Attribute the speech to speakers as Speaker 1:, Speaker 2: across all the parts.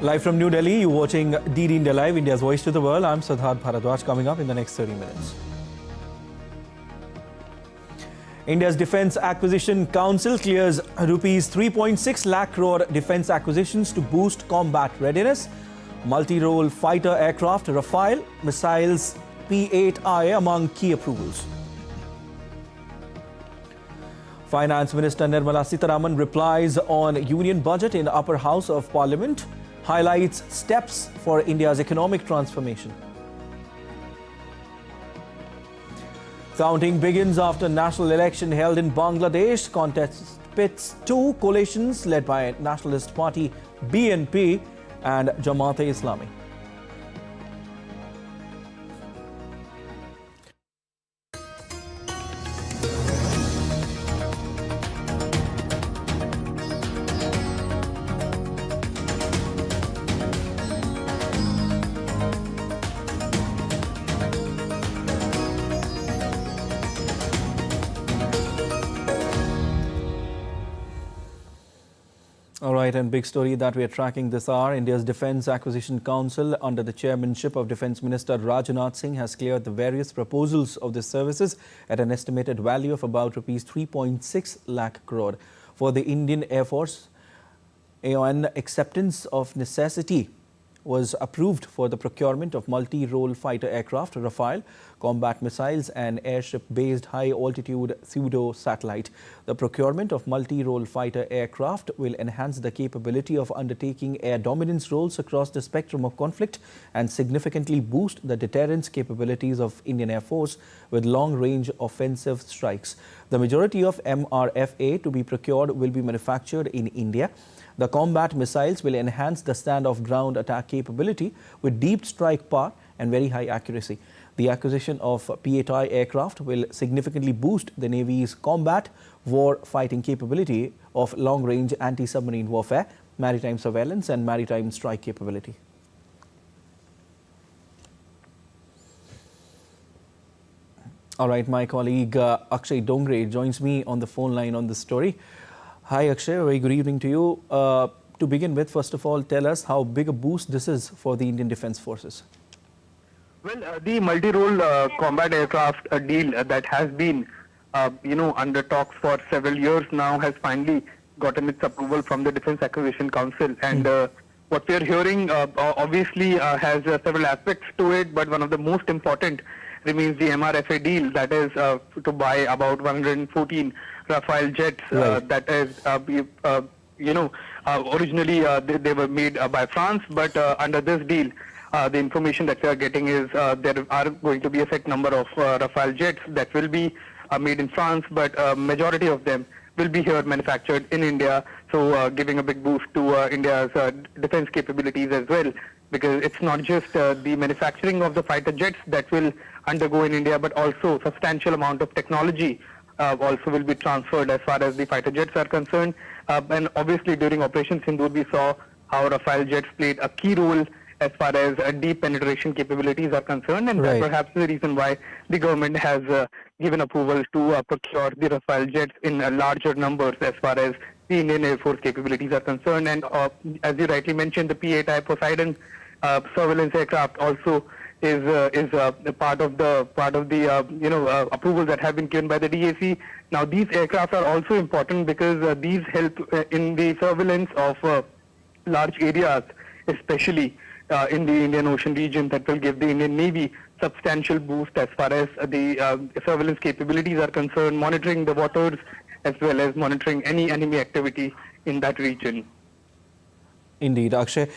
Speaker 1: Live from New Delhi, you're watching DD India Live, India's voice to the world. I'm Prasar Bharati. Coming up in the next 30 minutes. India's Defence Acquisition Council clears rupees 3.6 lakh crore defence acquisitions to boost combat readiness. Multi-role fighter aircraft, Rafale, missiles, P-8I among key approvals. Finance Minister Nirmala Sitharaman replies on Union Budget in Upper House of Parliament, highlights steps for India's economic transformation. Counting begins after national election held in Bangladesh. Contest pits two coalitions led by Nationalist Party BNP and Jamaat-e-Islami. All right, and big story that we are tracking this hour. India's Defence Acquisition Council, under the chairmanship of Defence Minister Rajnath Singh, has cleared the various proposals of the services at an estimated value of about rupees 3.6 lakh crore. For the Indian Air Force, an acceptance of necessity was approved for the procurement of multi-role fighter aircraft, Rafale, combat missiles and airship-based high-altitude pseudo-satellite. The procurement of multi-role fighter aircraft will enhance the capability of undertaking air dominance roles across the spectrum of conflict and significantly boost the deterrence capabilities of Indian Air Force with long-range offensive strikes. The majority of MRFA to be procured will be manufactured in India. The combat missiles will enhance the stand-off ground attack capability with deep strike power and very high accuracy. The acquisition of P-8I aircraft will significantly boost the Navy's combat war fighting capability of long-range anti-submarine warfare, maritime surveillance and maritime strike capability. All right, my colleague Akshay Dongre joins me on the phone line on this story. Hi Akshay, very good evening to you. To begin with, first of all, tell us how big a boost this is for the Indian Defence Forces.
Speaker 2: Well, the multi-role combat aircraft deal that has been, under talks for several years now has finally gotten its approval from the Defence Acquisition Council. And what we are hearing obviously has several aspects to it, but one of the most important remains the MRFA deal, that is to buy about 114 Rafale jets.
Speaker 1: Right.
Speaker 2: That is, originally they were made by France, but under this deal, the information that we are getting is there are going to be a set number of Rafale jets that will be made in France, but majority of them will be here manufactured in India, so giving a big boost to India's defense capabilities as well, because it's not just the manufacturing of the fighter jets that will undergo in India, but also substantial amount of technology also will be transferred as far as the fighter jets are concerned. And obviously during Operation Sindoor we saw how Rafale jets played a key role as far as deep penetration capabilities are concerned, and
Speaker 1: Right.
Speaker 2: that's perhaps the reason why the government has given approval to procure the Rafale jets in larger numbers as far as the Indian Air Force capabilities are concerned. And as you rightly mentioned, the P-8I Poseidon surveillance aircraft also is a part of the approvals that have been given by the DAC. Now these aircraft are also important because these help in the surveillance of large areas, especially in the Indian Ocean region, that will give the Indian Navy substantial boost as far as the surveillance capabilities are concerned, monitoring the waters as well as monitoring any enemy activity in that region.
Speaker 1: Indeed, Akshay.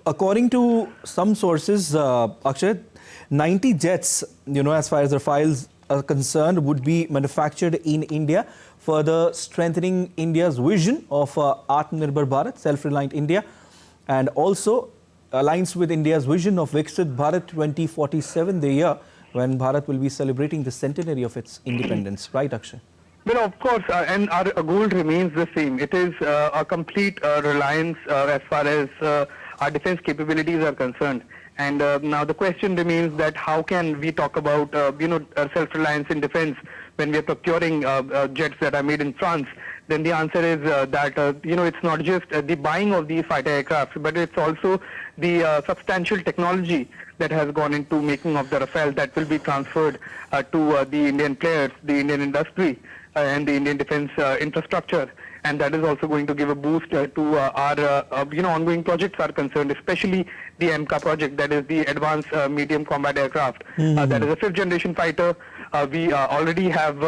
Speaker 1: According to some sources, Akshay, 90 jets, as far as Rafales are concerned, would be manufactured in India, further strengthening India's vision of Atmanirbhar Bharat, self-reliant India, and also aligns with India's vision of Viksit Bharat 2047, the year when Bharat will be celebrating the centenary of its independence. Right, Akshay?
Speaker 2: Well, of course, and our goal remains the same. It is a complete reliance as far as our defense capabilities are concerned. And now the question remains that how can we talk about, self-reliance in defense when we are procuring jets that are made in France? then the answer is that it's not just the buying of these fighter aircraft, but it's also the substantial technology that has gone into making of the Rafale that will be transferred to the Indian players, the Indian industry, and the Indian defense infrastructure. And that is also going to give a boost to our ongoing projects are concerned, especially the MCA project, that is the Advanced Medium Combat Aircraft. That is a fifth generation fighter. We already have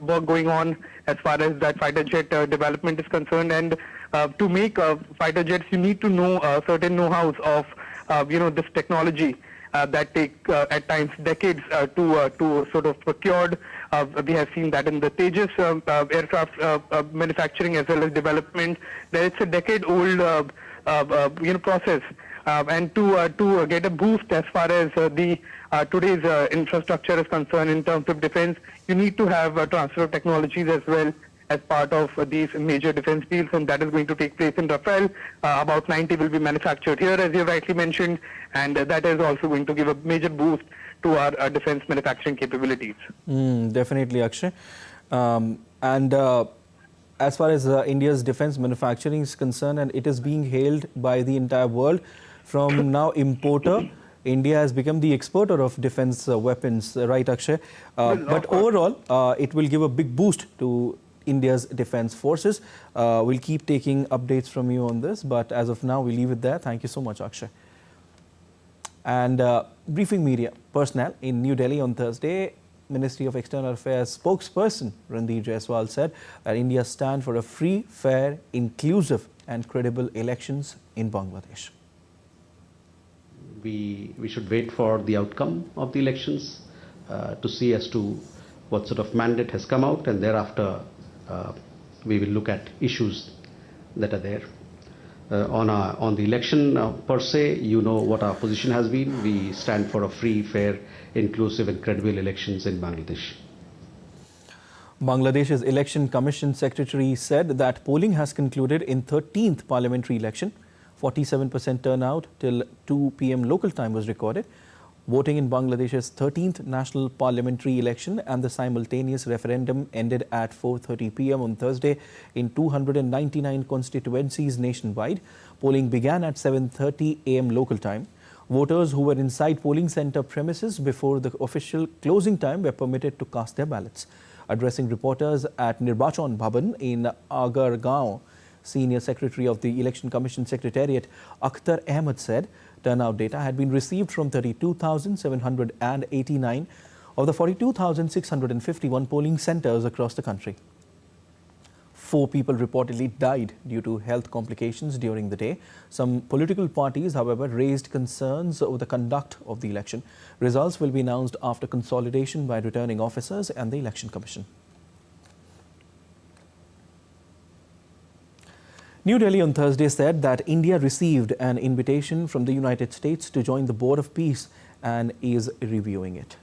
Speaker 2: work going on as far as that fighter jet development is concerned. And to make fighter jets, you need to know certain know-hows of this technology that take at times decades to sort of procured. We have seen that in the Tejas aircraft manufacturing as well as development. It's a decade-old process, and to get a boost as far as the today's infrastructure is concerned in terms of defense, you need to have transfer of technologies as well as part of these major defense deals, and that is going to take place in Rafale. About 90 will be manufactured here, as you rightly mentioned, and that is also going to give a major boost to our defense manufacturing capabilities.
Speaker 1: Definitely, Akshay. As far as India's defense manufacturing is concerned, and it is being hailed by the entire world, from now importer, India has become the exporter of defense weapons, right, Akshay? But overall, it will give a big boost to India's defense forces. We'll keep taking updates from you on this, but as of now, we'll leave it there. Thank you so much, Akshay. And briefing media personnel in New Delhi on Thursday, Ministry of External Affairs spokesperson Randeep Jaiswal said that India stands for a free, fair, inclusive and credible elections in Bangladesh.
Speaker 3: We should wait for the outcome of the elections to see as to what sort of mandate has come out, and thereafter we will look at issues that are there. On the election per se, you know what our position has been. We stand for a free, fair, inclusive and credible elections in Bangladesh.
Speaker 1: Bangladesh's Election Commission Secretary said that polling has concluded in 13th parliamentary election. 47% turnout till 2 p.m. local time was recorded. Voting in Bangladesh's 13th national parliamentary election and the simultaneous referendum ended at 4:30 p.m. on Thursday in 299 constituencies nationwide. Polling began at 7:30 a.m. local time. Voters who were inside polling center premises before the official closing time were permitted to cast their ballots. Addressing reporters at Nirbachan Bhavan in Agargaon, Senior Secretary of the Election Commission Secretariat Akhtar Ahmed said turnout data had been received from 32,789 of the 42,651 polling centers across the country. 4 people reportedly died due to health complications during the day. Some political parties, however, raised concerns over the conduct of the election. Results will be announced after consolidation by returning officers and the Election Commission. New Delhi on Thursday said that India received an invitation from the United States to join the Board of Peace and is reviewing it.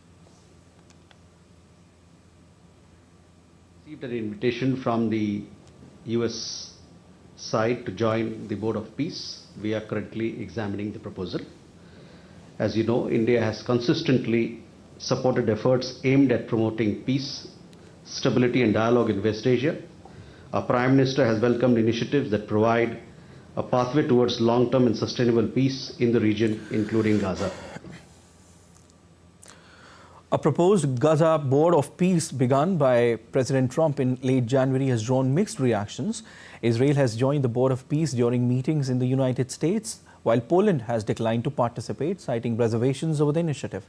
Speaker 3: Received an invitation from the US side to join the Board of Peace. We are currently examining the proposal. As you know, India has consistently supported efforts aimed at promoting peace, stability and dialogue in West Asia. Our Prime Minister has welcomed initiatives that provide a pathway towards long-term and sustainable peace in the region, including Gaza.
Speaker 1: A proposed Gaza Board of Peace begun by President Trump in late January has drawn mixed reactions. Israel has joined the Board of Peace during meetings in the United States, while Poland has declined to participate, citing reservations over the initiative.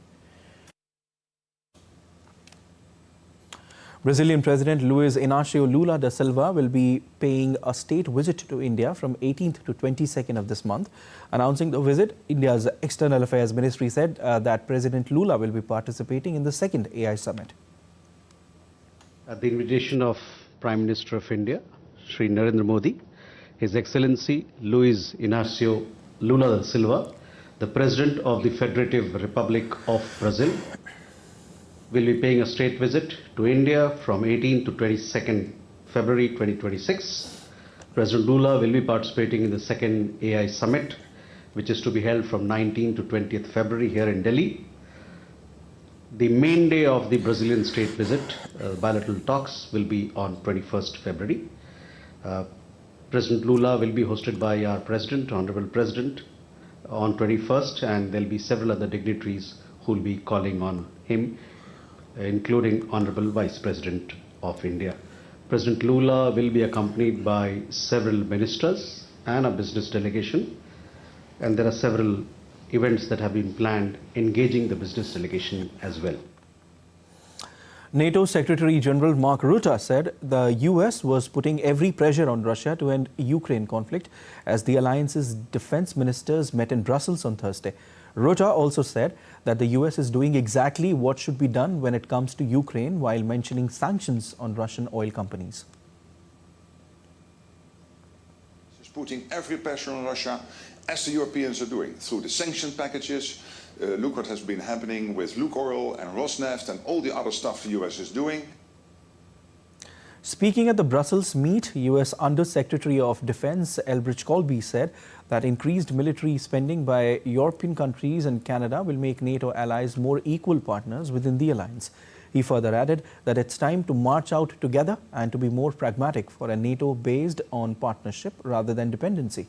Speaker 1: Brazilian President Luiz Inácio Lula da Silva will be paying a state visit to India from 18th to 22nd of this month. Announcing the visit, India's External Affairs Ministry said that President Lula will be participating in the second AI summit.
Speaker 3: At the invitation of Prime Minister of India, Shri Narendra Modi, His Excellency Luiz Inácio Lula da Silva, the President of the Federative Republic of Brazil, will be paying a state visit to India from 18 to 22nd February 2026. President Lula will be participating in the second AI summit, which is to be held from 19 to 20th February here in Delhi. The main day of the Brazilian state visit, bilateral talks, will be on 21st February. President Lula will be hosted by our President, Honorable President, on 21st, and there will be several other dignitaries who will be calling on him, including Honorable Vice President of India. President Lula will be accompanied by several ministers and a business delegation, and there are several events that have been planned engaging the business delegation as well.
Speaker 1: NATO Secretary General Mark Rutte said the US was putting every pressure on Russia to end Ukraine conflict as the alliance's defense ministers met in Brussels on Thursday. Rutte also said that the US is doing exactly what should be done when it comes to Ukraine, while mentioning sanctions on Russian oil companies.
Speaker 4: It's putting every pressure on Russia, as the Europeans are doing, through the sanction packages. Look what has been happening with Lukoil and Rosneft and all the other stuff the US is doing.
Speaker 1: Speaking at the Brussels meet, US Under-Secretary of Defense Elbridge Colby said that increased military spending by European countries and Canada will make NATO allies more equal partners within the alliance. He further added that it's time to march out together and to be more pragmatic for a NATO based on partnership rather than dependency.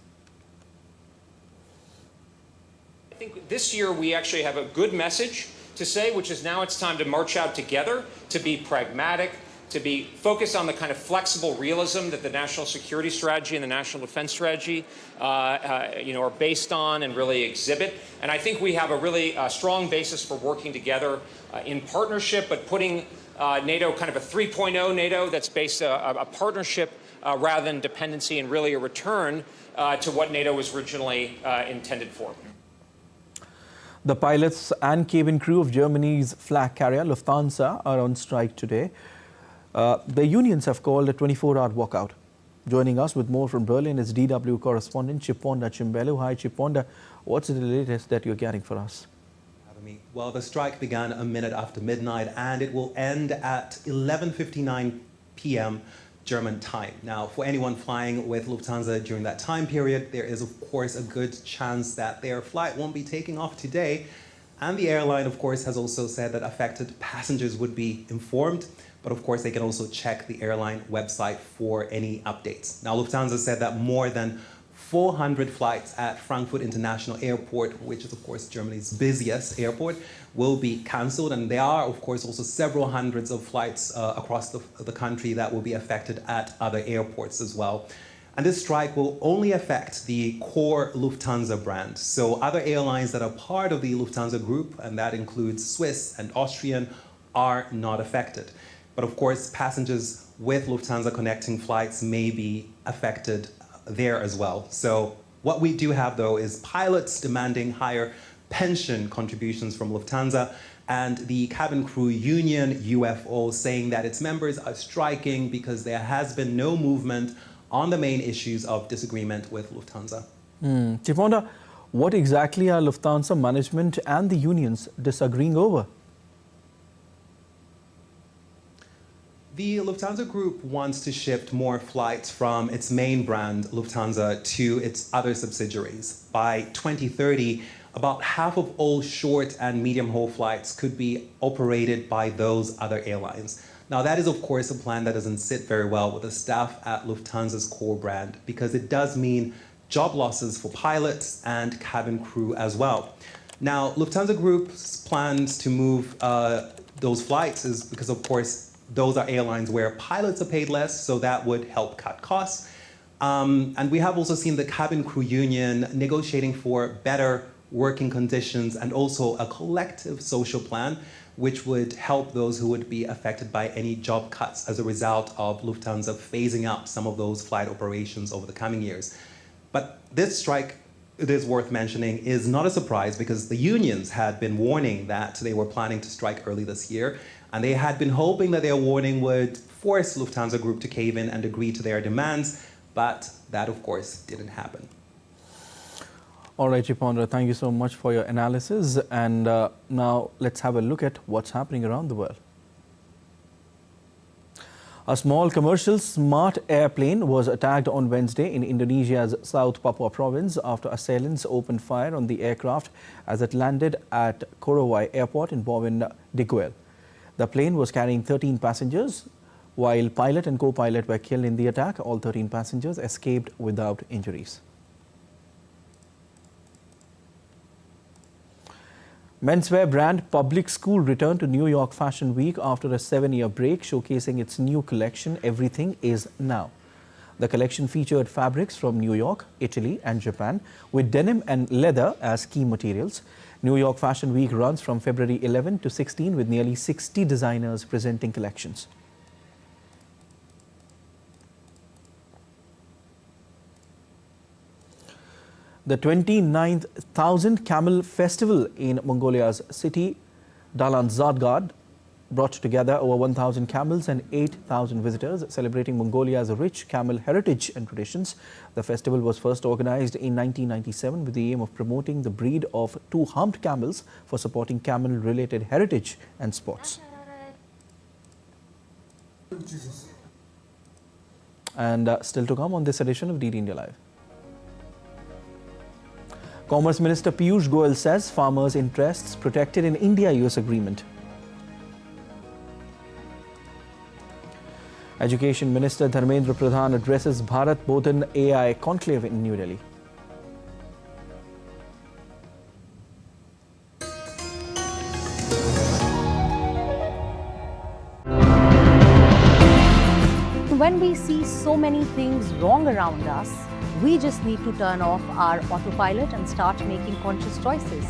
Speaker 5: I think this year we actually have a good message to say, which is now it's time to march out together, to be pragmatic, to be focused on the kind of flexible realism that the national security strategy and the national defense strategy are based on and really exhibit. And I think we have a really strong basis for working together in partnership, but putting NATO kind of a 3.0 NATO that's based a partnership rather than dependency, and really a return to what NATO was originally intended for.
Speaker 1: The pilots and cabin crew of Germany's flag carrier Lufthansa are on strike today. The unions have called a 24-hour walkout. Joining us with more from Berlin is DW correspondent Chiponda Chimbelu. Hi Chiponda, what's the latest that you're getting for us?
Speaker 6: Well, the strike began a minute after midnight and it will end at 11:59 p.m. German time. Now, for anyone flying with Lufthansa during that time period, there is, of course, a good chance that their flight won't be taking off today. And the airline, of course, has also said that affected passengers would be informed. But, of course, they can also check the airline website for any updates. Now, Lufthansa said that more than 400 flights at Frankfurt International Airport, which is, of course, Germany's busiest airport, will be cancelled. And there are, of course, also several hundreds of flights across the country that will be affected at other airports as well. And this strike will only affect the core Lufthansa brand. So other airlines that are part of the Lufthansa group, and that includes Swiss and Austrian, are not affected. But of course, passengers with Lufthansa connecting flights may be affected there as well. So what we do have, though, is pilots demanding higher pension contributions from Lufthansa, and the cabin crew union, UFO, saying that its members are striking because there has been no movement on the main issues of disagreement with Lufthansa.
Speaker 1: Chiponda, what exactly are Lufthansa management and the unions disagreeing over?
Speaker 6: The Lufthansa Group wants to shift more flights from its main brand, Lufthansa, to its other subsidiaries. By 2030, about half of all short and medium-haul flights could be operated by those other airlines. Now, that is, of course, a plan that doesn't sit very well with the staff at Lufthansa's core brand, because it does mean job losses for pilots and cabin crew as well. Now, Lufthansa Group's plans to move those flights is because, of course, those are airlines where pilots are paid less, so that would help cut costs. And we have also seen the cabin crew union negotiating for better working conditions and also a collective social plan, which would help those who would be affected by any job cuts as a result of Lufthansa phasing out some of those flight operations over the coming years. But this strike, it is worth mentioning, is not a surprise because the unions had been warning that they were planning to strike early this year. And they had been hoping that their warning would force Lufthansa Group to cave in and agree to their demands, but that, of course, didn't happen.
Speaker 1: All right, Chiponda, thank you so much for your analysis. And now let's have a look at what's happening around the world. A small commercial smart airplane was attacked on Wednesday in Indonesia's South Papua province after assailants opened fire on the aircraft as it landed at Korowai Airport in Bowen, Diguel. The plane was carrying 13 passengers. While pilot and co-pilot were killed in the attack, all 13 passengers escaped without injuries. Menswear brand Public School returned to New York Fashion Week after a 7-year break, showcasing its new collection, Everything Is Now. The collection featured fabrics from New York, Italy and Japan, with denim and leather as key materials. New York Fashion Week runs from February 11 to 16 with nearly 60 designers presenting collections. The 29,000 Camel Festival in Mongolia's city, Dalanzadgad, brought together over 1,000 camels and 8,000 visitors, celebrating Mongolia's rich camel heritage and traditions. The festival was first organized in 1997 with the aim of promoting the breed of two-humped camels for supporting camel-related heritage and sports. And still to come on this edition of DD India Live. Commerce Minister Piyush Goyal says farmers' interests protected in India-US agreement. Education Minister Dharmendra Pradhan addresses Bharat Bodhan AI conclave in New Delhi.
Speaker 7: When we see so many things wrong around us, we just need to turn off our autopilot and start making conscious choices.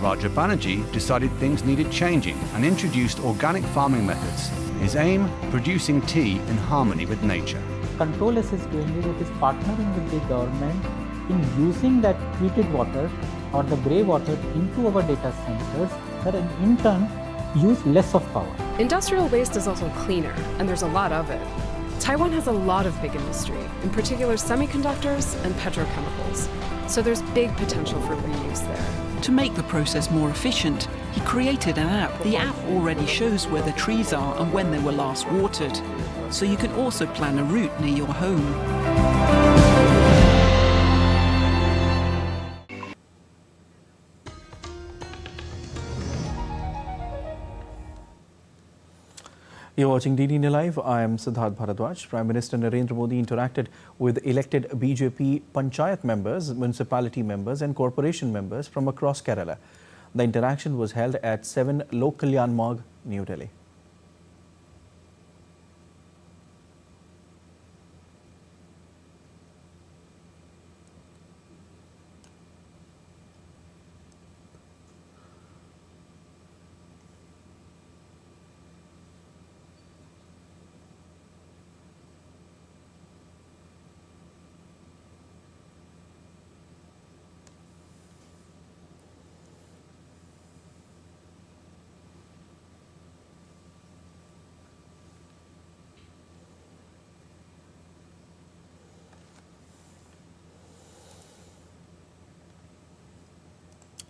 Speaker 8: Rajya decided things needed changing and introduced organic farming methods. His aim, producing tea in harmony with nature.
Speaker 9: Control S is doing it is partnering with the government in using that treated water or the grey water into our data centers that in turn use less of power.
Speaker 10: Industrial waste is also cleaner, and there's a lot of it. Taiwan has a lot of big industry, in particular semiconductors and petrochemicals, so there's big potential for reuse there.
Speaker 11: To make the process more efficient, he created an app. The app already shows where the trees are and when they were last watered, so you can also plan a route near your home.
Speaker 1: You're watching DD India Live. I am Siddharth Bharadwaj. Prime Minister Narendra Modi interacted with elected BJP Panchayat members, municipality members and corporation members from across Kerala. The interaction was held at 7 Lok Kalyan Marg, New Delhi.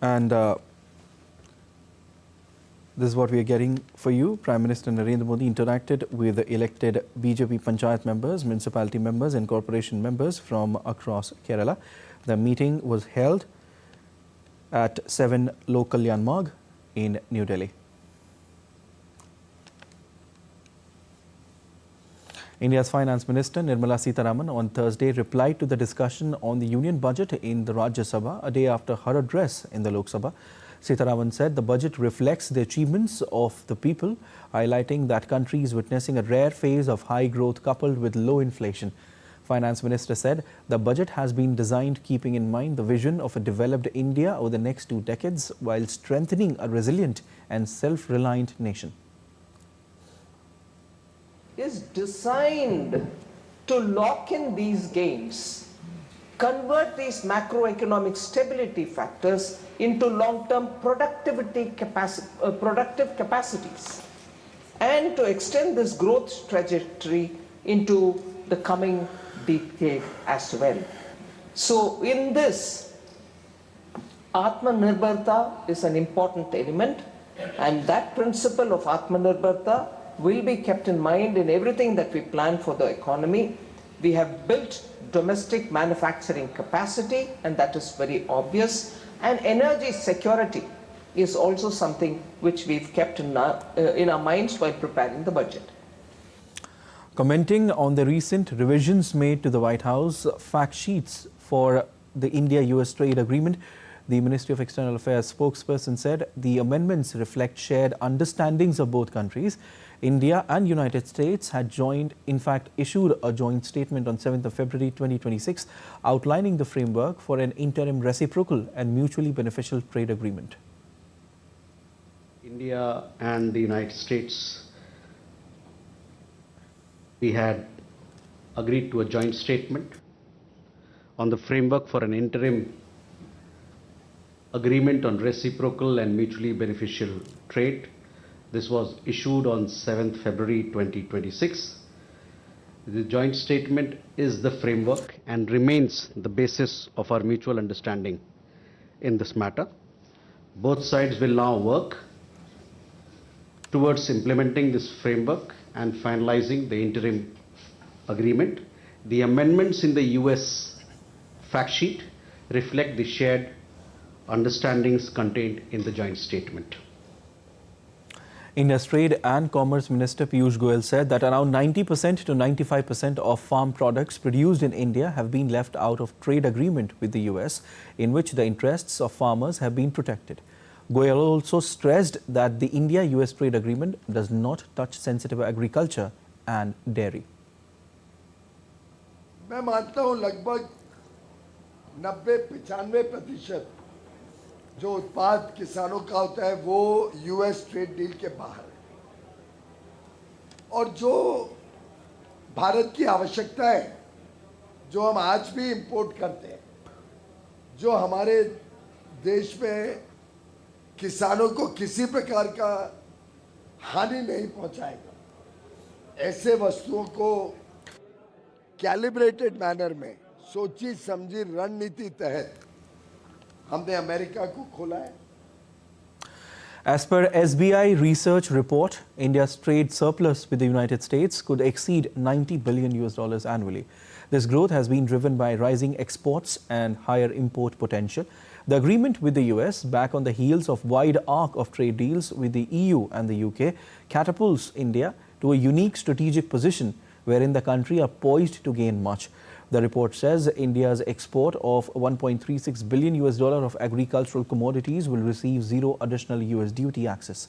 Speaker 1: And this is what we are getting for you. Prime Minister Narendra Modi interacted with the elected BJP Panchayat members, municipality members and corporation members from across Kerala. The meeting was held at 7 Lok Kalyan Marg in New Delhi. India's Finance Minister Nirmala Sitharaman on Thursday replied to the discussion on the union budget in the Rajya Sabha a day after her address in the Lok Sabha. Sitharaman said the budget reflects the achievements of the people, highlighting that country is witnessing a rare phase of high growth coupled with low inflation. Finance Minister said the budget has been designed keeping in mind the vision of a developed India over the next 2 decades while strengthening a resilient and self-reliant nation.
Speaker 12: Is designed to lock in these gains, convert these macroeconomic stability factors into long-term productive capacities, and to extend this growth trajectory into the coming decade as well. So in this, Atmanirbharta is an important element, and that principle of Atmanirbharta will be kept in mind in everything that we plan for the economy. We have built domestic manufacturing capacity, and that is very obvious. And energy security is also something which we've kept in our minds while preparing the budget.
Speaker 1: Commenting on the recent revisions made to the White House fact sheets for the India-US trade agreement, the Ministry of External Affairs spokesperson said the amendments reflect shared understandings of both countries. India and United States had issued a joint statement on 7th of February 2026 outlining the framework for an interim reciprocal and mutually beneficial trade agreement.
Speaker 3: India and the United States, we had agreed to a joint statement on the framework for an interim agreement on reciprocal and mutually beneficial trade. This was issued on 7th February 2026. The joint statement is the framework and remains the basis of our mutual understanding in this matter. Both sides will now work towards implementing this framework and finalizing the interim agreement. The amendments in the US fact sheet reflect the shared understandings contained in the joint statement.
Speaker 1: India's Trade and Commerce Minister Piyush Goyal said that around 90% to 95% of farm products produced in India have been left out of trade agreement with the US, in which the interests of farmers have been protected. Goyal also stressed that the India-US trade agreement does not touch sensitive agriculture and dairy.
Speaker 13: मैं मानता हूं लगभग 90-95% जो उत्पाद किसानों का होता है वो यूएस ट्रेड डील के बाहर है, और जो भारत की आवश्यकता है, जो हम आज भी इंपोर्ट करते हैं, जो हमारे देश में किसानों को किसी प्रकार का हानि नहीं पहुंचाएगा, ऐसे वस्तुओं को कैलिब्रेटेड मैनर में सोची समझी रणनीति तहत हमने अमेरिका को खोला है.
Speaker 1: As per SBI Research report, India's trade surplus with the United States could exceed $90 billion annually. This growth has been driven by rising exports and higher import potential. The agreement with the US, back on the heels of wide arc of trade deals with the EU and the UK, catapults India to a unique strategic position wherein the country are poised to gain much. The report says India's export of $1.36 billion of agricultural commodities will receive zero additional US duty access.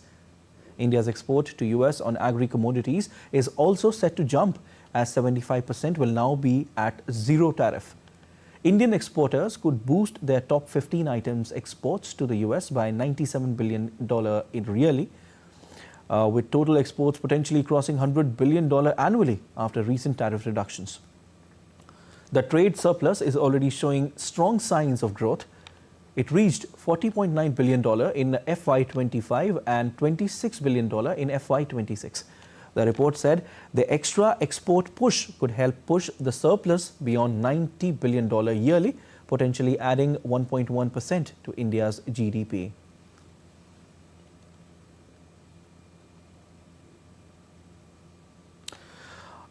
Speaker 1: India's export to US on agri-commodities is also set to jump, as 75% will now be at zero tariff. Indian exporters could boost their top 15 items exports to the US by $97 billion yearly, with total exports potentially crossing $100 billion annually after recent tariff reductions. The trade surplus is already showing strong signs of growth. It reached $40.9 billion in FY25 and $26 billion in FY26. The report said the extra export push could help push the surplus beyond $90 billion yearly, potentially adding 1.1% to India's GDP.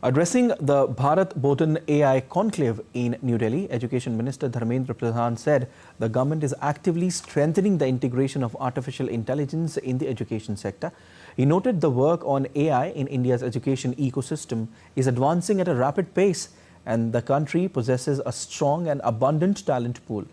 Speaker 1: Addressing the Bharat Botan AI conclave in New Delhi, Education Minister Dharmendra Pradhan said the government is actively strengthening the integration of artificial intelligence in the education sector. He noted the work on AI in India's education ecosystem is advancing at a rapid pace and the country possesses a strong and abundant talent pool.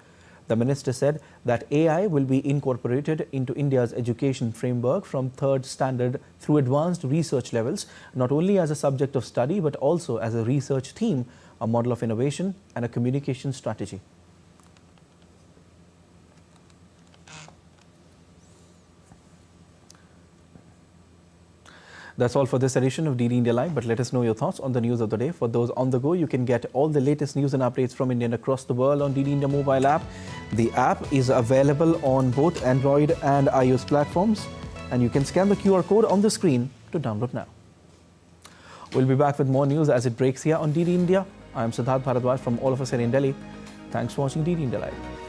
Speaker 1: The minister said that AI will be incorporated into India's education framework from third standard through advanced research levels, not only as a subject of study but also as a research theme, a model of innovation and a communication strategy. That's all for this edition of DD India Live, but let us know your thoughts on the news of the day. For those on the go, you can get all the latest news and updates from India and across the world on DD India mobile app. The app is available on both Android and iOS platforms, and you can scan the QR code on the screen to download now. We'll be back with more news as it breaks here on DD India. I'm Siddharth Bharadwaj from all of us here in Delhi. Thanks for watching DD India Live.